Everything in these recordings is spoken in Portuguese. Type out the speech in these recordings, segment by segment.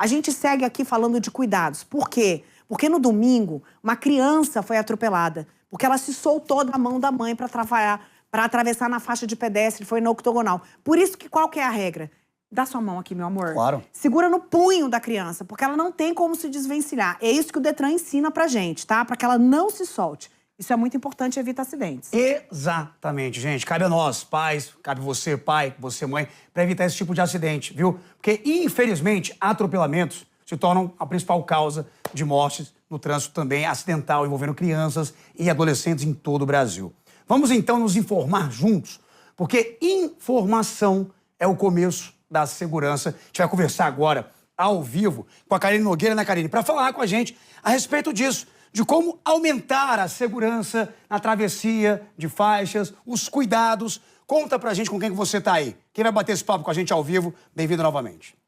A gente segue aqui falando de cuidados. Por quê? Porque no domingo, uma criança foi atropelada, porque ela se soltou da mão da mãe para atravessar na faixa de pedestre, foi na octogonal. Por isso que qual que é a regra? Dá sua mão aqui, meu amor. Claro. Segura no punho da criança, porque ela não tem como se desvencilhar. É isso que o Detran ensina pra gente, tá? Pra que ela não se solte. Isso é muito importante, evita acidentes. Exatamente, gente. Cabe a nós, pais, cabe você, pai, você, mãe, para evitar esse tipo de acidente, viu? Porque, infelizmente, atropelamentos se tornam a principal causa de mortes no trânsito também acidental, envolvendo crianças e adolescentes em todo o Brasil. Vamos, então, nos informar juntos, porque informação é o começo da segurança. A gente vai conversar agora, ao vivo, com a Karine Nogueira, né, Karine? Para falar com a gente a respeito disso, de como aumentar a segurança na travessia de faixas, os cuidados. Conta pra gente com quem que você tá aí. Quem vai bater esse papo com a gente ao vivo, bem-vindo novamente.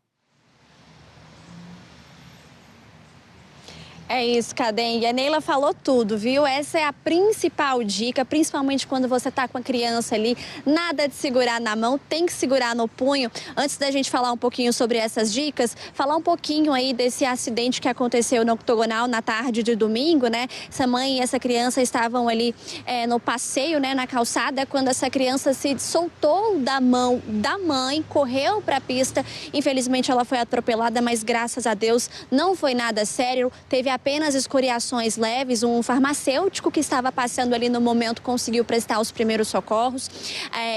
É isso, Cadengue. A Neila falou tudo, viu? Essa é a principal dica, principalmente quando você tá com a criança ali. Nada de segurar na mão, tem que segurar no punho. Antes da gente falar um pouquinho sobre essas dicas, falar um pouquinho aí desse acidente que aconteceu no octogonal na tarde de domingo, né? Essa mãe e essa criança estavam ali no passeio, né, na calçada, quando essa criança se soltou da mão da mãe, correu para a pista. Infelizmente ela foi atropelada, mas graças a Deus não foi nada sério. Teve apenas escoriações leves. Um farmacêutico que estava passando ali no momento conseguiu prestar os primeiros socorros.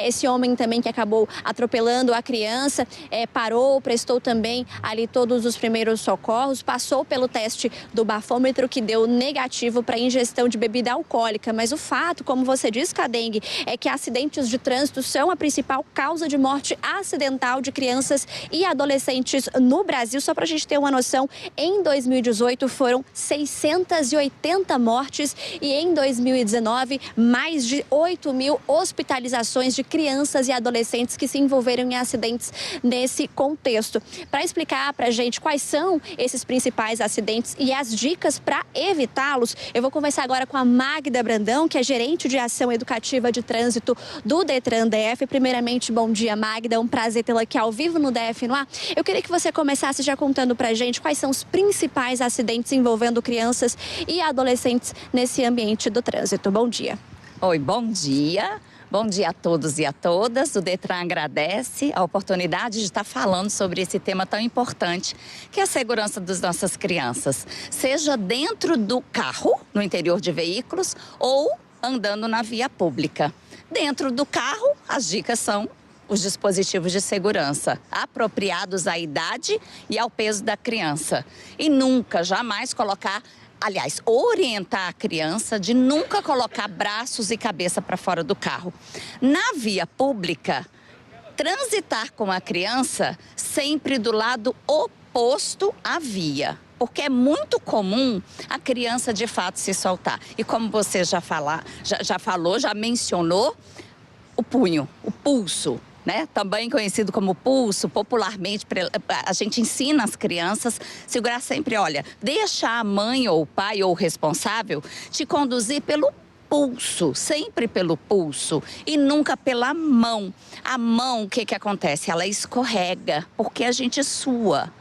Esse homem também que acabou atropelando a criança parou, prestou também ali todos os primeiros socorros, passou pelo teste do bafômetro que deu negativo para ingestão de bebida alcoólica. Mas o fato, como você disse, Cadengue, é que acidentes de trânsito são a principal causa de morte acidental de crianças e adolescentes no Brasil. Só para a gente ter uma noção, em 2018 foram 680 mortes e em 2019 mais de 8.000 hospitalizações de crianças e adolescentes que se envolveram em acidentes nesse contexto. Para explicar para a gente quais são esses principais acidentes e as dicas para evitá-los, eu vou conversar agora com a Magda Brandão, que é gerente de ação educativa de trânsito do Detran DF. Primeiramente, bom dia, Magda. É um prazer tê-la aqui ao vivo no DF no Ar. Eu queria que você começasse já contando para a gente quais são os principais acidentes envolvendo crianças e adolescentes nesse ambiente do trânsito. Bom dia. Oi, bom dia. Bom dia a todos e a todas. O Detran agradece a oportunidade de estar falando sobre esse tema tão importante, que é a segurança das nossas crianças. Seja dentro do carro, no interior de veículos, ou andando na via pública. Dentro do carro, as dicas são os dispositivos de segurança apropriados à idade e ao peso da criança. E nunca, jamais orientar a criança de nunca colocar braços e cabeça para fora do carro. Na via pública, transitar com a criança sempre do lado oposto à via. Porque é muito comum a criança de fato se soltar. E como você já mencionou, o punho, o pulso, né? Também conhecido como pulso, popularmente a gente ensina as crianças a segurar sempre, olha, deixa a mãe ou o pai ou o responsável te conduzir pelo pulso, sempre pelo pulso e nunca pela mão. A mão, o que acontece? Ela escorrega, porque a gente sua,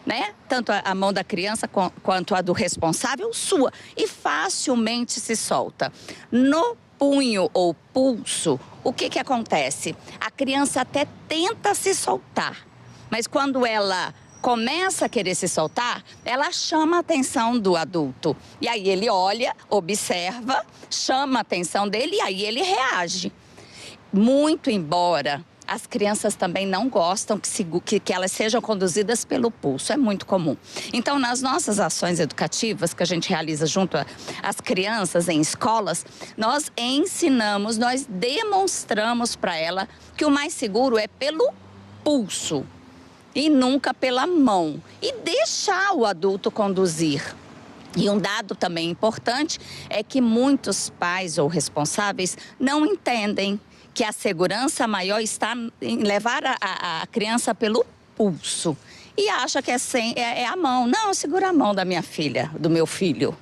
né? Tanto a mão da criança quanto a do responsável sua e facilmente se solta. No punho ou pulso, o que acontece? A criança até tenta se soltar, mas quando ela começa a querer se soltar, ela chama a atenção do adulto. E aí ele olha, observa, chama a atenção dele e aí ele reage. Muito embora as crianças também não gostam que elas sejam conduzidas pelo pulso, é muito comum. Então, nas nossas ações educativas que a gente realiza junto às crianças em escolas, nós ensinamos, nós demonstramos para ela que o mais seguro é pelo pulso e nunca pela mão. E deixar o adulto conduzir. E um dado também importante é que muitos pais ou responsáveis não entendem que a segurança maior está em levar a criança pelo pulso. E acha que é a mão. Não, segura a mão da minha filha, do meu filho.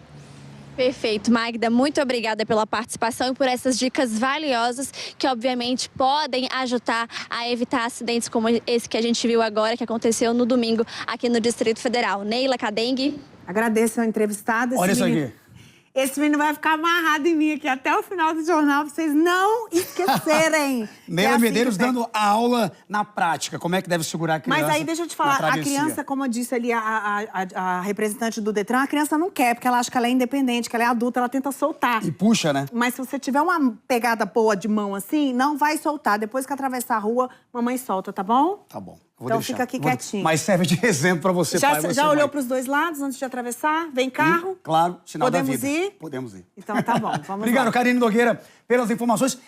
Perfeito, Magda. Muito obrigada pela participação e por essas dicas valiosas que, obviamente, podem ajudar a evitar acidentes como esse que a gente viu agora, que aconteceu no domingo aqui no Distrito Federal. Neila Cadengue. Agradeço ao entrevistado. Olha isso aqui. Esse menino vai ficar amarrado em mim aqui até o final do jornal, pra vocês não esquecerem. Neila Medeiros dando aula na prática, como é que deve segurar a criança. Mas aí, deixa eu te falar, a criança, como eu disse ali, a representante do Detran, a criança não quer, porque ela acha que ela é independente, que ela é adulta, ela tenta soltar. E puxa, né? Mas se você tiver uma pegada boa de mão assim, não vai soltar. Depois que atravessar a rua, mamãe solta, tá bom? Tá bom. Vou Então deixar. fica aqui quietinho. Mas serve de exemplo pra você, pai. Você, Já olhou mãe. pros dois lados antes de atravessar? Vem carro? Claro, sinal Podemos da vida. ir? Podemos ir. Então tá bom, vamos Obrigado, lá. Karine Nogueira, pelas informações.